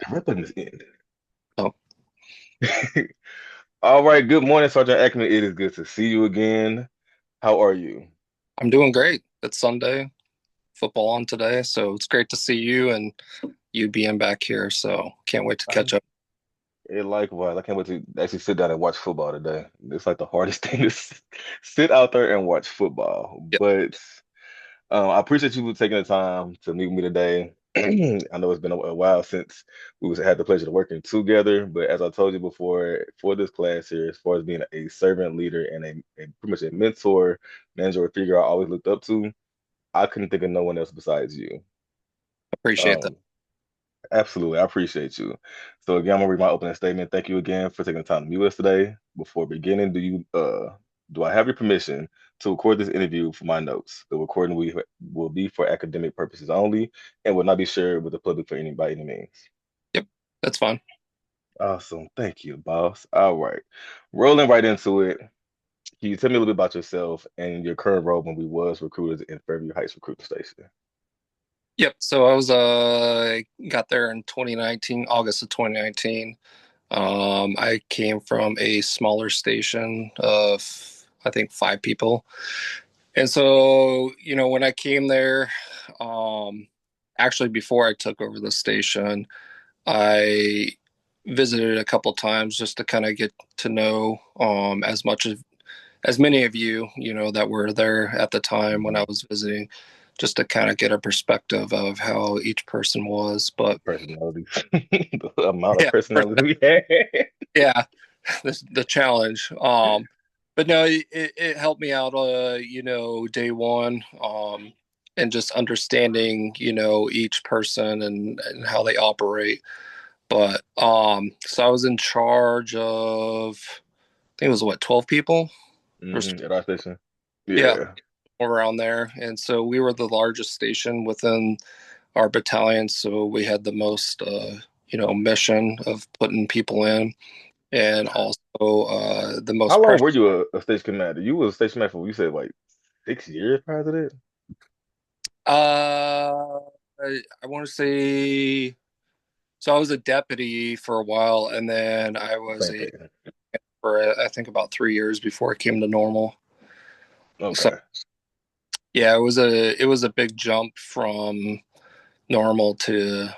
Everything is ended. Oh, All right. Good morning, Sergeant Ackerman. It is good to see you again. How are you? I'm doing great. It's Sunday, football on today, so it's great to see you and you being back here. So can't wait to I, catch up. likewise. I can't wait to actually sit down and watch football today. It's like the hardest thing to sit out there and watch football. Yep. But I appreciate you taking the time to meet with me today. I know it's been a while since had the pleasure of working together, but as I told you before, for this class here, as far as being a servant leader and a pretty much a mentor, manager, or figure I always looked up to, I couldn't think of no one else besides you. Appreciate that. Um, Absolutely, I appreciate you. So again, I'm gonna read my opening statement. Thank you again for taking the time to meet with us today. Before beginning, do I have your permission to record this interview for my notes? The recording will be for academic purposes only and will not be shared with the public for any by any means. Yep, that's fine. Awesome. Thank you, boss. All right. Rolling right into it. Can you tell me a little bit about yourself and your current role when we was recruiters in Fairview Heights Recruiting Station? Yep. So I was got there in 2019, August of 2019. I came from a smaller station of I think 5 people. And so, when I came there, actually before I took over the station, I visited a couple times just to kind of get to know as many of you, that were there at the time when I Mhm. was visiting, just to kind of get a perspective of how each person was. But Personalities, the amount of yeah, personality we had. yeah, the challenge. But no, it helped me out, day one, and just understanding, each person and how they operate. But so I was in charge of, I think it was what, 12 people? Or At our station. yeah, Yeah. around there. And so we were the largest station within our battalion, so we had the most mission of putting people in, and also the How most long pressure. were you a station commander? You was a station commander for, you said, like 6 years prior to that? I want to say, so I was a deputy for a while, and then I was Same a thing. for I think about 3 years before I came to normal. So Okay. yeah, it was a big jump from normal to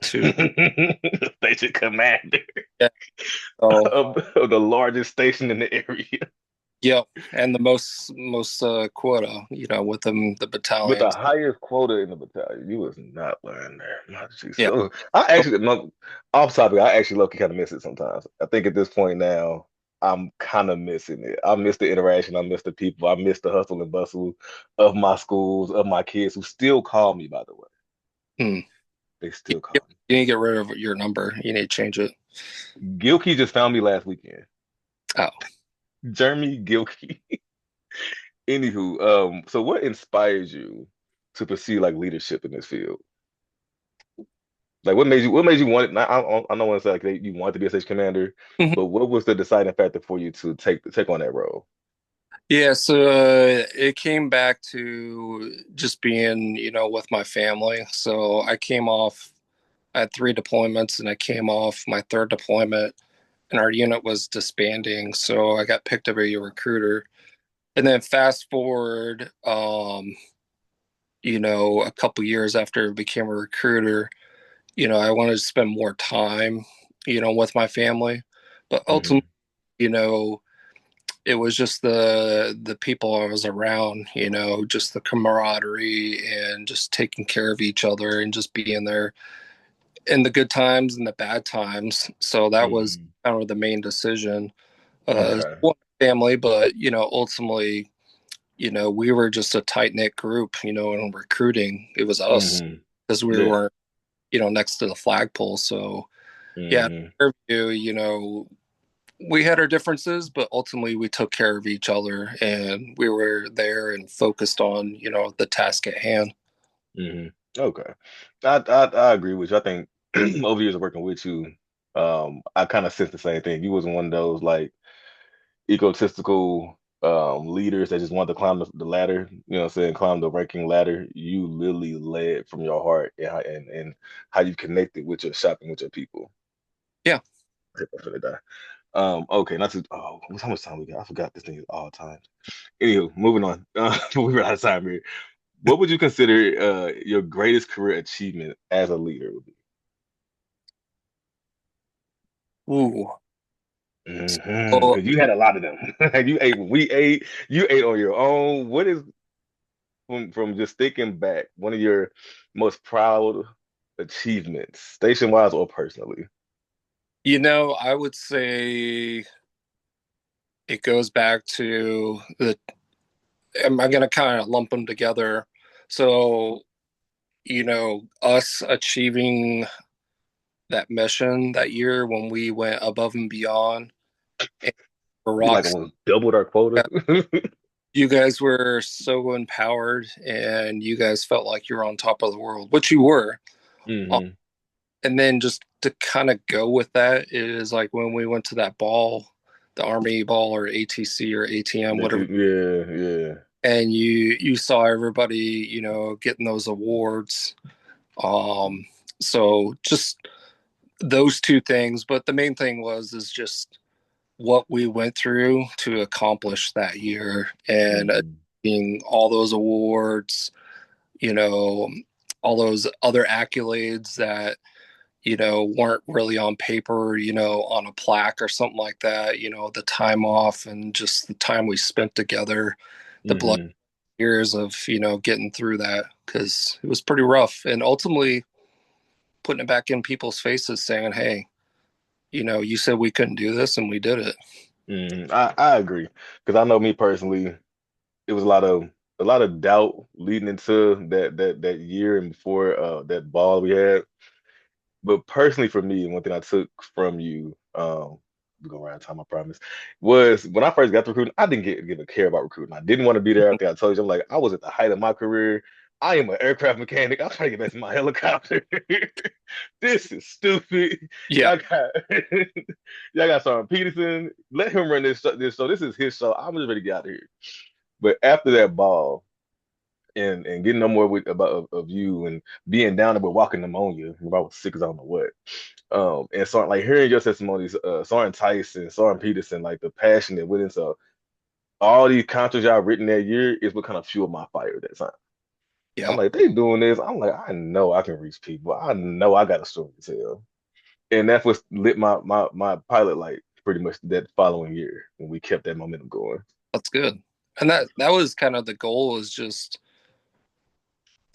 Station commander yeah. So of the largest station in the area yeah, and the most quota, within the with the battalions. highest quota in the battalion. You was not lying there. My geez. Yeah. So I actually, no, off topic, I actually low kind of miss it sometimes. I think at this point now, I'm kind of missing it. I miss the interaction. I miss the people. I miss the hustle and bustle of my schools, of my kids who still call me, by the way. Hmm. They You, still you call me. need to get rid of your number. You need to change it. Gilkey just found me last weekend. Oh, Jeremy Gilkey. Anywho, so what inspires you to pursue like leadership in this field? Like, what made you want it? I don't want to say like you wanted to be a station commander, mhm. but what was the deciding factor for you to take on that role? Yeah. So it came back to just being, with my family. So I came off. I had 3 deployments, and I came off my third deployment, and our unit was disbanding. So I got picked up as a recruiter, and then fast forward, a couple years after I became a recruiter, I wanted to spend more time, with my family. But ultimately, Hmm. you know, it was just the people I was around, just the camaraderie and just taking care of each other and just being there in the good times and the bad times. So that was Hmm. kind of the main decision. Okay. One family, but ultimately, we were just a tight knit group, in recruiting. It was us Hmm. because we Yeah. were, next to the flagpole. So yeah, Hmm. interview, we had our differences, but ultimately we took care of each other and we were there and focused on, the task at hand. Hmm. Okay. I agree with you. I think over the years of working with you, I kind of sense the same thing. You wasn't one of those like egotistical. leaders that just wanted to climb the ladder, you know what I'm saying, climb the ranking ladder. You literally led from your heart and how you connected with your shopping with your people. Yeah. I'm finna die. Okay, not to how much time we got? I forgot this thing is all time. Anywho, moving on. We're out of time here. What would you consider your greatest career achievement as a leader would be? Ooh. So, Because you had a lot of them. You ate, we ate, you ate on your own. What is from just thinking back, one of your most proud achievements, station wise or personally? I would say it goes back to I'm going to kind of lump them together. So, us achieving that mission that year when we went above and beyond and for We like rocks, almost doubled our quota. you guys were so empowered and you guys felt like you were on top of the world, which you were. hmm And then just to kind of go with that is like when we went to that ball, the Army ball or ATC or ATM, whatever, Yeah, yeah. and you saw everybody, getting those awards. Um, so just those two things, but the main thing is just what we went through to accomplish that year and hmm being all those awards, you know, all those other accolades that weren't really on paper, on a plaque or something like that, the time off and just the time we spent together, the blood hmm years of, getting through that because it was pretty rough. And ultimately putting it back in people's faces saying, hey, you said we couldn't do this and we did it. I agree because I know me personally, it was a lot of doubt leading into that year and before that ball we had. But personally for me, one thing I took from you, we're gonna run time, I promise, was when I first got to recruiting, I didn't give a care about recruiting. I didn't want to be there. I think I told you, I'm like, I was at the height of my career. I am an aircraft mechanic. I'm trying to get back to my helicopter. This is stupid. Yeah, Y'all got y'all got Sergeant Peterson. Let him run this show. This is his show. I'm just ready to get out of here. But after that ball, and getting no more with about of you and being down there with walking pneumonia. Remember I was sick as I don't know what. And so like hearing your testimonies, Sergeant Tyson, Sergeant Peterson, like the passion that went into all these contracts y'all written that year is what kind of fueled my fire at that time. I'm yeah, like, they doing this. I'm like, I know I can reach people. I know I got a story to tell. And that's what lit my pilot light pretty much that following year when we kept that momentum going. that's good. And that was kind of the goal is just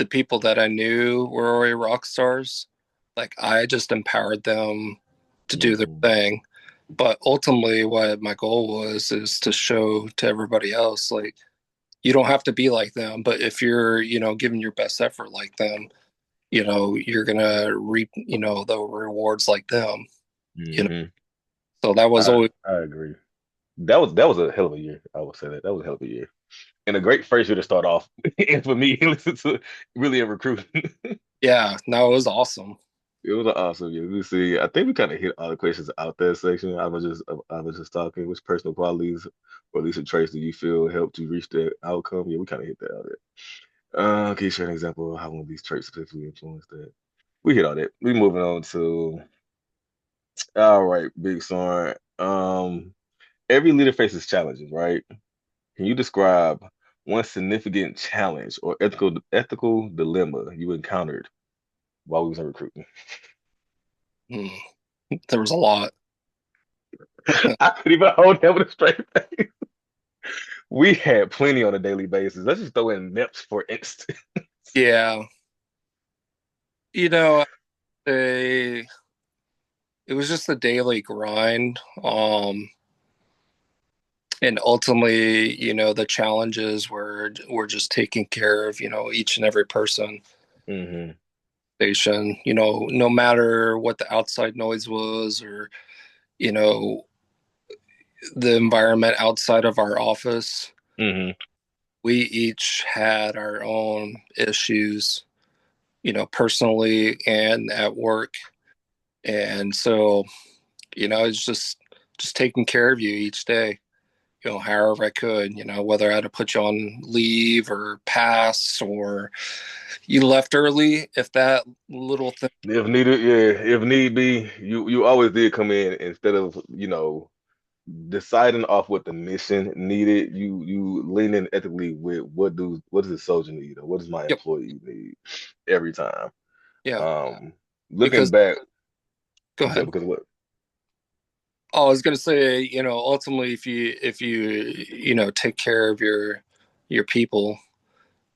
the people that I knew were already rock stars. Like I just empowered them to do their hmm thing. But ultimately what my goal was is to show to everybody else like you don't have to be like them, but if you're, giving your best effort like them, you're gonna reap, the rewards like them. You know. hmm So that was always I agree. That was a hell of a year. I would say that was a hell of a year and a great first year to start off. And for me, listen to really a recruiting. yeah, no, it was awesome. It was an awesome year. Let see. I think we kind of hit all the questions out there section. I was just talking. Which personal qualities or at least some traits do you feel helped you reach that outcome? Yeah, we kind of hit that out there. Can you share an example of how one of these traits specifically influenced that? We hit all that. We moving on to all right, Big Sorn. Every leader faces challenges, right? Can you describe one significant challenge or ethical dilemma you encountered while we was in recruiting? Hmm. There was a lot. I couldn't even hold that with a straight face. We had plenty on a daily basis. Let's just throw in NEPs for instance. Yeah, you know, they it was just a daily grind. And ultimately, the challenges were just taking care of, each and every person hmm station, no matter what the outside noise was or, you know, the environment outside of our office. hmm We each had our own issues, personally and at work. And so, it's just taking care of you each day. however I could, whether I had to put you on leave or pass or you left early, if that little thing. If needed, yeah, if need be, you always did come in instead of, deciding off what the mission needed, you lean in ethically with what does the soldier need or what does my Yep. employee need every time. Yeah. Um, Looking Because back, go you said ahead. because what? Oh, I was going to say, ultimately, if you take care of your people,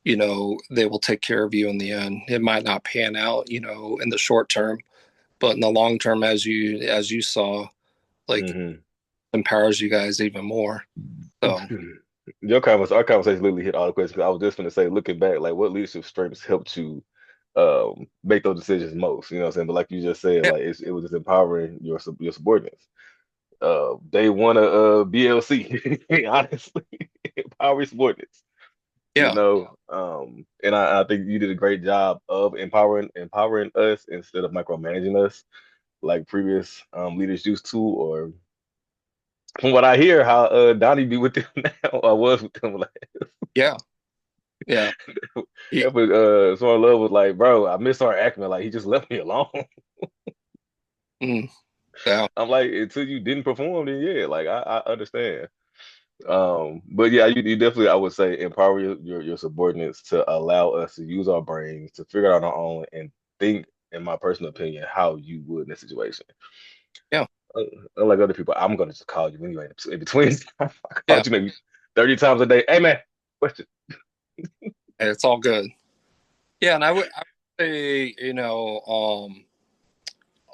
they will take care of you in the end. It might not pan out, in the short term, but in the long term, as you saw, like Hmm. empowers you guys even more. So Our conversation literally hit all the questions. I was just going to say, looking back, like what leadership strengths helped you make those decisions most? You know what I'm saying? But like you just said, yeah, like it was just empowering your subordinates. They want a BLC, honestly, empower subordinates. yeah, And I think you did a great job of empowering us instead of micromanaging us like previous leaders used to, or from what I hear, how Donnie be with them now. I was with them like yeah, yeah. He, that was Sort of Love was like, bro, I miss our Ackerman. Like he just left me alone. mm, yeah, I'm like, until you didn't perform, then yeah, like I understand. But yeah, you definitely, I would say, empower your subordinates to allow us to use our brains to figure it out on our own and think, in my personal opinion, how you would in that situation. yeah, Uh, Unlike other people, I'm gonna just call you anyway in between. I yeah. called you maybe 30 times a day. Hey man, question. It's all good. Yeah, and I would say,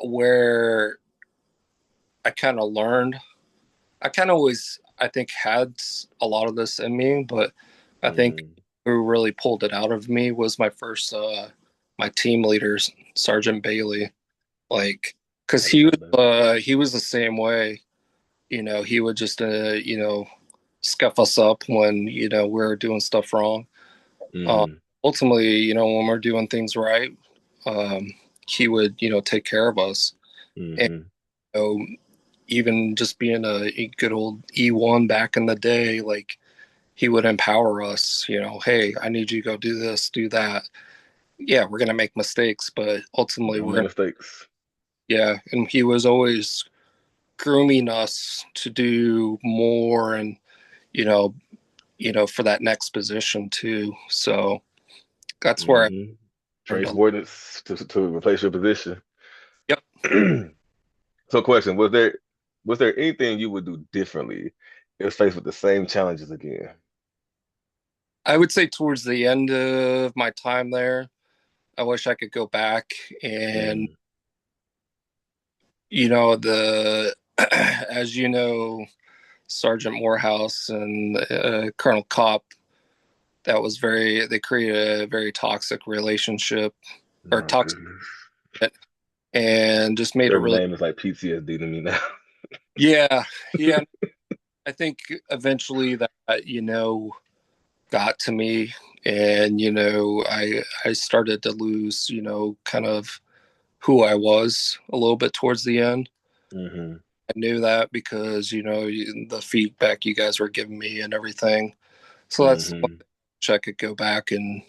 where I kind of learned. I kind of always, I think, had a lot of this in me, but I think Hmm. who really pulled it out of me was my first, my team leaders, Sergeant Bailey. Like, because I didn't know that. he was the same way. He would just, scuff us up when we were doing stuff wrong. Uh, Hmm. Ultimately, when we're doing things right, um, he would take care of us. And Hmm. even just being a good old E1 back in the day, like he would empower us, hey, I need you to go do this, do that. Yeah, we're gonna make mistakes, but ultimately Don't we're make gonna, mistakes. yeah. And he was always grooming us to do more and you know, for that next position too. So that's where I Hmm. Train learned a. subordinates to replace your position. Yep. So, question: was there anything you would do differently if faced with the same challenges again? I would say towards the end of my time there, I wish I could go back and Mm, the as Sergeant Morehouse and Colonel Kopp, they created a very toxic relationship or my toxic goodness. and just made it Certain really, name is like PTSD to me now. yeah, yeah. I think eventually that, got to me and, I started to lose, kind of who I was a little bit towards the end. Hmm. I knew that because, the feedback you guys were giving me and everything. So that's why Hmm. I could go back and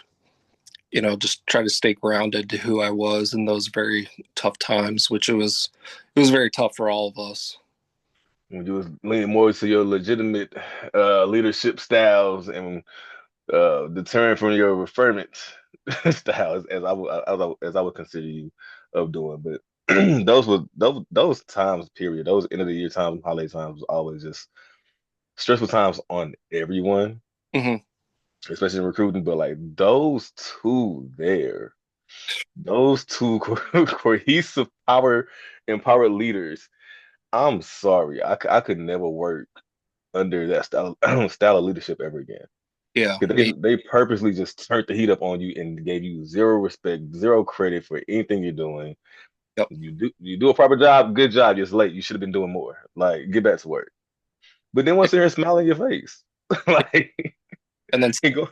just try to stay grounded to who I was in those very tough times, which it was very tough for all of us. When you was leaning more to your legitimate leadership styles and deterring from your referment styles, as I would consider you of doing. But those times, period, those end of the year times, holiday times, was always just stressful times on everyone, Hmm. especially in recruiting. But like those two there, those two cohesive, empowered leaders. I'm sorry, I could never work under that style of leadership ever again. Yeah, Because me. they purposely just turned the heat up on you and gave you zero respect, zero credit for anything you're doing. Yep. You do a proper job, good job. You're just late. You should have been doing more. Like get back to work. But then Yeah. once they're smiling in your face, like And then he go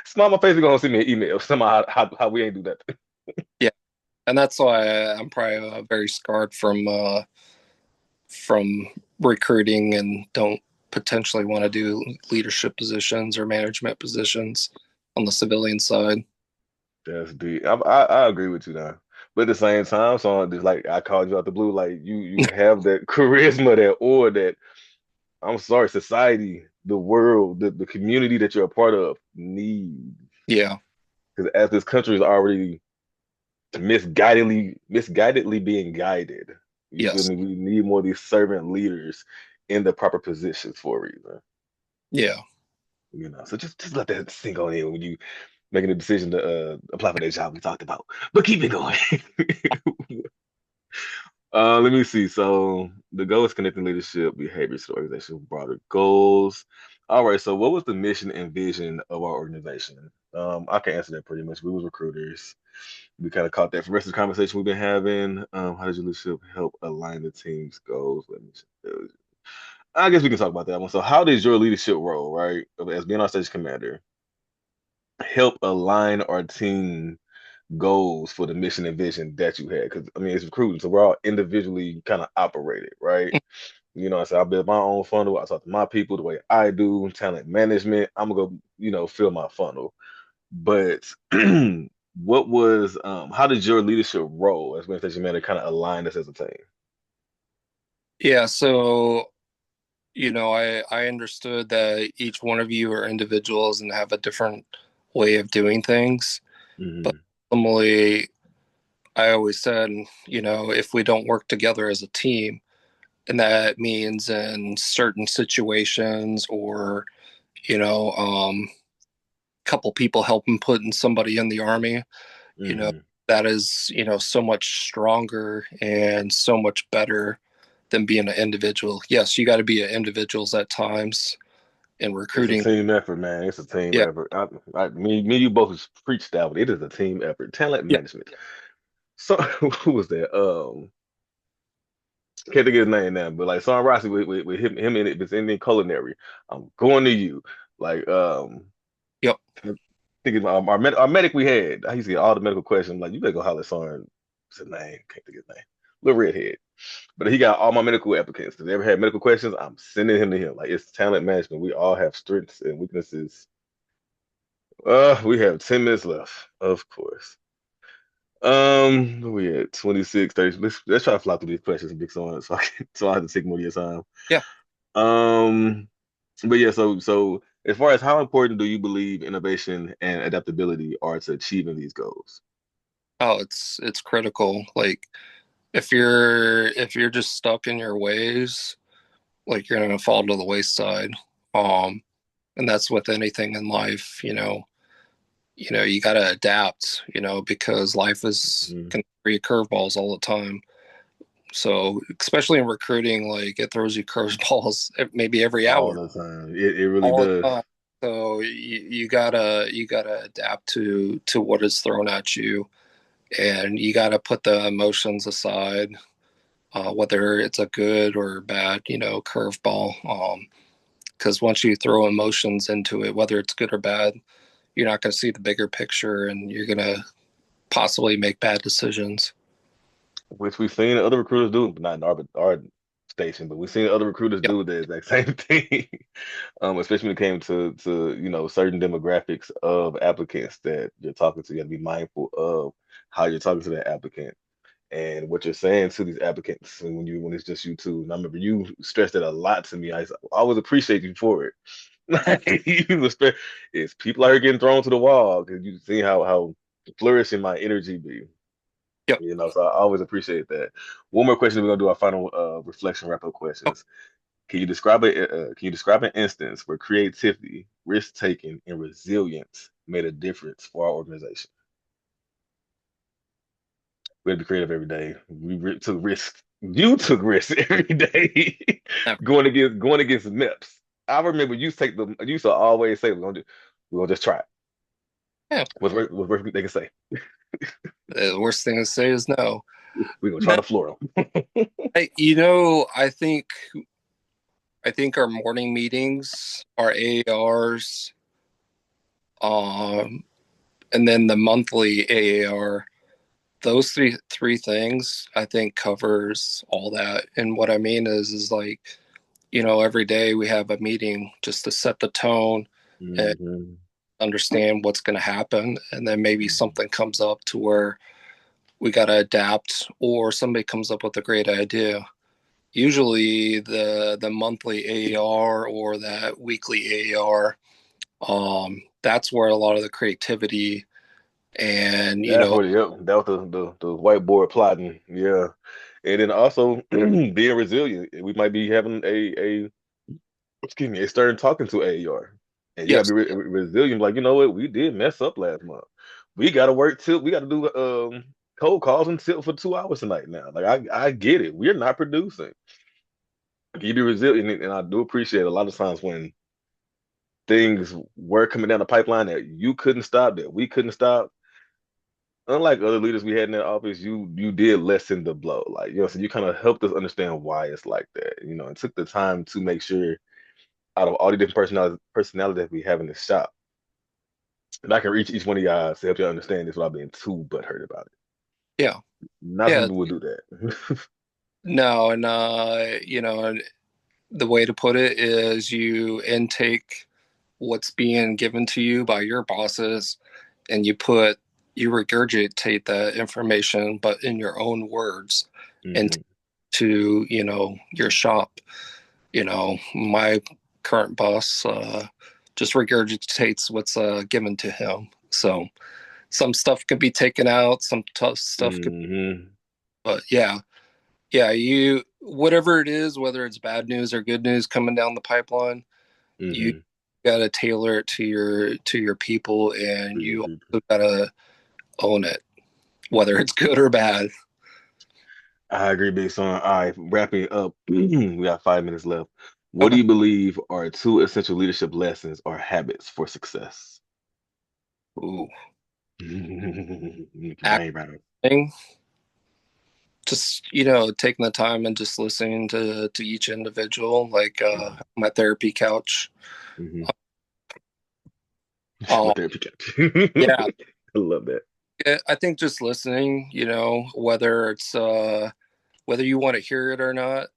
smile on my face and go send me an email. Somehow how we ain't do that. yeah, and that's why I'm probably very scarred from recruiting and don't potentially want to do leadership positions or management positions on the civilian side. That's deep. I agree with you now. But at the same time, so just like I called you out the blue, like you have that charisma, that aura that I'm sorry, society, the world, the community that you're a part of need. Yeah. Because as this country is already misguidedly being guided, you feel Yes. me? We need more of these servant leaders in the proper positions for a reason. Yeah. So just let that sink on in when you making a decision to apply for that job we talked about. But keep it going. Let me see. So the goal is connecting leadership, behaviors to the organization, broader goals. All right. So what was the mission and vision of our organization? I can answer that pretty much. We was recruiters. We kind of caught that from the rest of the conversation we've been having. How does your leadership help align the team's goals? Let me see. I guess we can talk about that one. So how does your leadership role, right, as being our station commander, help align our team goals for the mission and vision that you had? Because I mean, it's recruiting, so we're all individually kind of operated, right? I said I build my own funnel. I talk to my people the way I do. Talent management. I'm gonna go, fill my funnel. But what was how did your leadership role as organization manager kind of align us as a team? Yeah. So, I understood that each one of you are individuals and have a different way of doing things. But Hmm. ultimately, I always said, if we don't work together as a team, and that means in certain situations or, you know, um, couple people helping putting somebody in the army, you know, Hmm. that is, so much stronger and so much better than being an individual. Yes, you got to be an individuals at times in It's a recruiting. team effort, man. It's a team Yeah. effort. Me, you both preach that, but it is a team effort. Talent Yeah. management. So who was that? Can't think of his name now, but like Son Rossi with him in it, it's in culinary. I'm going to you. Like Yep. thinking our medic we had. I used to get all the medical questions. I'm like, you better go holler at Son. What's his name? Can't think of his name. Little redhead. But he got all my medical applicants. If they ever had medical questions, I'm sending him to him. Like it's talent management. We all have strengths and weaknesses. We have 10 minutes left, of course. We had 26, 30. Let's try to fly through these questions and pick someone so I have to take more of your time. Yeah. Um, but yeah, so as far as how important do you believe innovation and adaptability are to achieving these goals? Oh, it's critical. Like if you're just stuck in your ways, like you're gonna fall to the wayside. Um, and that's with anything in life, you got to adapt, because life is Mhm. going to throw you curveballs all the time. So, especially in recruiting, like it throws you curveballs maybe every All hour, the time. It really all does. the time. So you gotta adapt to what is thrown at you, and you gotta put the emotions aside, whether it's a good or bad, curveball. Because once you throw emotions into it, whether it's good or bad, you're not going to see the bigger picture, and you're going to possibly make bad decisions. Which we've seen other recruiters do, not in our station, but we've seen other recruiters Yep. do the exact same thing. Especially when it came to certain demographics of applicants that you're talking to. You got to be mindful of how you're talking to that applicant and what you're saying to these applicants when it's just you two. And I remember you stressed it a lot to me. I always appreciate you for it. You was it's people out here getting thrown to the wall because you see how flourishing my energy be. Yep. So I always appreciate that. One more question. We're gonna do our final reflection wrap up Oh, questions. Can you describe an instance where creativity, risk taking, and resilience made a difference for our organization? We had to be creative every day. Took risks. You took risks every day never. going against MIPS. I remember you used to always say we're gonna just try it. Yeah. What's worst they can say? The worst thing to say is no. We're gonna try No. to floor them. I think our morning meetings, our AARs, um, and then the monthly AAR, those three things I think covers all that. And what I mean is like every day we have a meeting just to set the tone and Hmm. understand what's going to happen. And then maybe something comes up to where we got to adapt, or somebody comes up with a great idea. Usually the monthly AR or that weekly AR, that's where a lot of the creativity and That's what, yep, that was the whiteboard plotting, yeah. And then also being resilient. We might be having a excuse me, a stern talking to AER. And you gotta yes, be resilient, like, you know what, we did mess up last month. We gotta work till we gotta do cold calls until for 2 hours tonight now. Like I get it. We're not producing. You be resilient, and I do appreciate a lot of times when things were coming down the pipeline that you couldn't stop, that we couldn't stop. Unlike other leaders we had in that office, you did lessen the blow. Like, so you kind of helped us understand why it's like that, and took the time to make sure out of all the different personalities that we have in the shop, and I can reach each one of y'all to help you understand this without being too butthurt about it. yeah, Not some yeah. people would do that. No, and the way to put it is you intake what's being given to you by your bosses, and you regurgitate that information, but in your own words, and Hmm. to your shop. My current boss just regurgitates what's given to him. So some stuff can be taken out, some tough stuff could, Hmm. but yeah, yeah, you whatever it is, whether it's bad news or good news coming down the pipeline, you Hmm. got to tailor it to your people, and For your you people. also got to own it, whether it's good or bad. I agree, big son. All right, wrapping up. We got 5 minutes left. What do Okay. you believe are two essential leadership lessons or habits for success? Ooh. Make your brain right. Acting, just taking the time and just listening to each individual, like Mhm. my therapy couch. Hmm. My Um, therapy couch. yeah, I love that. I think just listening, whether it's whether you want to hear it or not.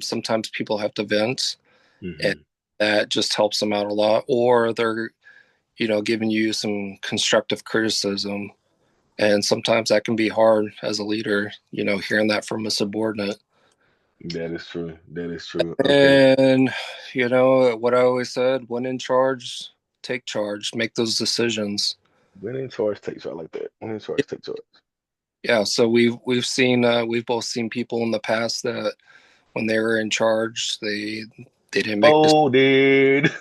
Sometimes people have to vent, and Hmm. that just helps them out a lot. Or they're, giving you some constructive criticism, and sometimes that can be hard as a leader, hearing that from a subordinate. That is true. That is true. Okay. And what I always said: when in charge, take charge, make those decisions. When in charge, take charge. I like that. When in charge, take charge. Yeah, so we've both seen people in the past that when they were in charge, they didn't make this. Folded.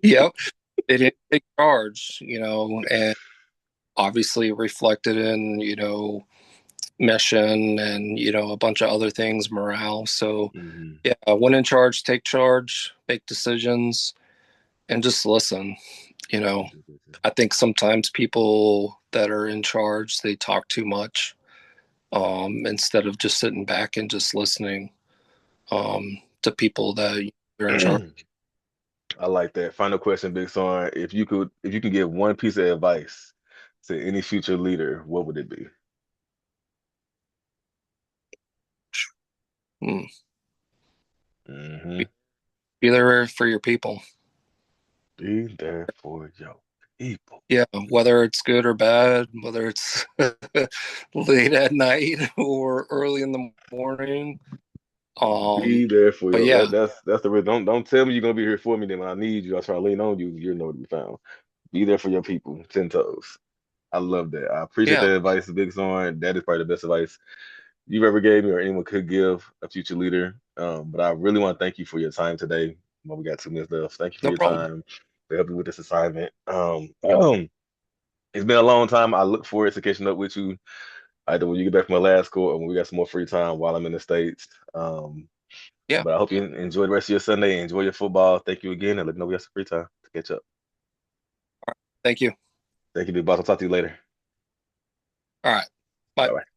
Yep, they didn't take charge, and obviously reflected in mission and a bunch of other things, morale. So Hmm. yeah, when in charge, take charge, make decisions, and just listen. You know, I think sometimes people that are in charge, they talk too much, instead of just sitting back and just listening, to people that are in charge. I like that. Final question, Big Son. If you can give one piece of advice to any future leader, what would it be? Mm. Hmm. Be there for your people. Be there for your people. Yeah, whether it's good or bad, whether it's late at night or early in the morning. Um, Be there for but your. yeah, That's the real. Don't tell me you're gonna be here for me. Then when I need you, I try to lean on you. You know to be found. Be there for your people. 10 toes. I love that. I appreciate yeah, that advice, Big Son. That is probably the best advice you've ever gave me or anyone could give a future leader. But I really want to thank you for your time today. Well, we got 2 minutes left. Thank you for no your problem. time for helping with this assignment. It's been a long time. I look forward to catching up with you either when you get back from Alaska or when we got some more free time while I'm in the States. Yeah, But I hope you enjoy the rest of your Sunday. Enjoy your football. Thank you again, and let me know we have some free time to catch up. thank you. Thank you, big boss. I'll talk to you later. All right, bye. Bye bye.